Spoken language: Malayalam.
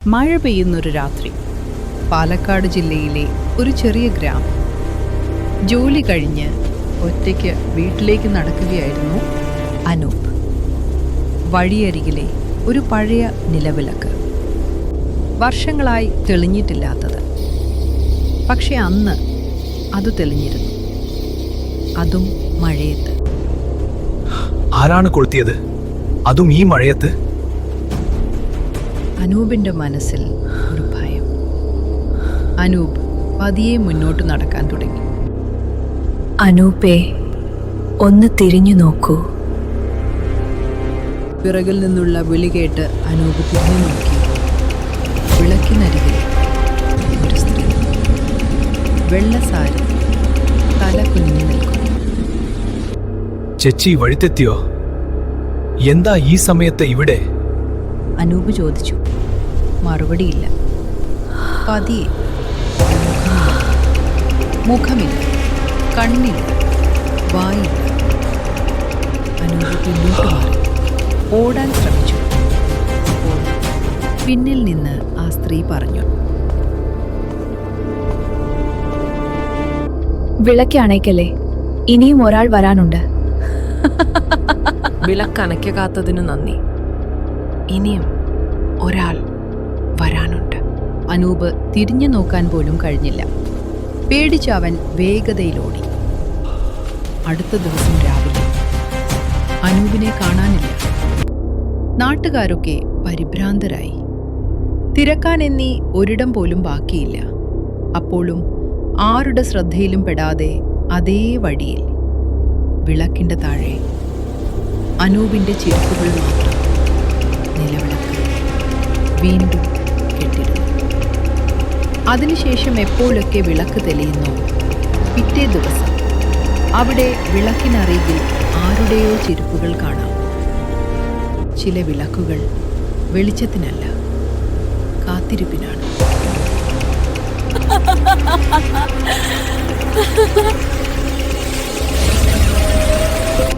മഴ പെയ്യുന്നൊരു രാത്രി. പാലക്കാട് ജില്ലയിലെ ഒരു ചെറിയ ഗ്രാമം. ജോലി കഴിഞ്ഞ് ഒറ്റയ്ക്ക് വീട്ടിലേക്ക് നടക്കുകയായിരുന്നു അനൂപ്. വഴിയരികിലെ ഒരു പഴയ നിലവിളക്ക്. വർഷങ്ങളായി തെളിഞ്ഞിട്ടില്ലാത്തത്. പക്ഷെ അന്ന് അത് തെളിഞ്ഞിരുന്നു. അതും മഴയത്ത്. ആരാണ് കൊളുത്തിയത്? അതും ഈ മഴയത്ത്? അനൂപിൻ്റെ മനസ്സിൽ ഒരു ഭയം. അനൂപ് പതിയെ മുന്നോട്ട് നടക്കാൻ തുടങ്ങി. അനൂപേ, ഒന്ന് തിരിഞ്ഞു നോക്കൂ. പിറകിൽ നിന്നുള്ള വിളി കേട്ട് അനൂപ് തിരിഞ്ഞു നോക്കി. വിളക്കിനരികിൽ ഒരു സ്ത്രീ, വെള്ളസാരി, തല കുനിഞ്ഞു നിൽക്കുന്നു. ചേച്ചി വഴിതെറ്റിയോ? എന്താ ഈ സമയത്ത് ഇവിടെ? അനൂപ് ചോദിച്ചു. മറുപടിയില്ല. പതിയെ. മുഖമില്ല, കണ്ണില്ല, വായില്ല. അനൂപ് പിന്നോട്ട് മാറി ഓടാൻ ശ്രമിച്ചു. അപ്പോൾ പിന്നിൽ നിന്ന് ആ സ്ത്രീ പറഞ്ഞു, വിളക്കണയ്ക്കല്ലേ, ഇനിയും ഒരാൾ വരാനുണ്ട്. വിളക്കണയ്ക്കാത്തതിനു നന്ദി. ഇനിയും ഒരാൾ വരാനുണ്ട്. അനൂപ് തിരിഞ്ഞു നോക്കാൻ പോലും കഴിഞ്ഞില്ല. പേടിച്ച് അവൻ വേഗതയിലോടി. അടുത്ത ദിവസം രാവിലെ അനൂപിനെ കാണാനില്ല. നാട്ടുകാരൊക്കെ പരിഭ്രാന്തരായി. തിരക്കാനെന്നീ ഒരിടം പോലും ബാക്കിയില്ല. അപ്പോഴും ആരുടെ ശ്രദ്ധയിലും പെടാതെ അതേ വഴിയിൽ വിളക്കിൻ്റെ താഴെ അനൂപിൻ്റെ ചെരുപ്പുകൾ മാത്രം. നിലവിളക്ക് വീണ്ടും കെട്ടിടുന്നു. അതിനുശേഷം എപ്പോഴൊക്കെ വിളക്ക് തെളിയുന്നു, പിറ്റേ ദിവസം അവിടെ വിളക്കിനരികിൽ ആരുടെയോ ചെരുപ്പുകൾ കാണാം. ചില വിളക്കുകൾ വെളിച്ചത്തിനല്ല, കാത്തിരിപ്പിനാണ്.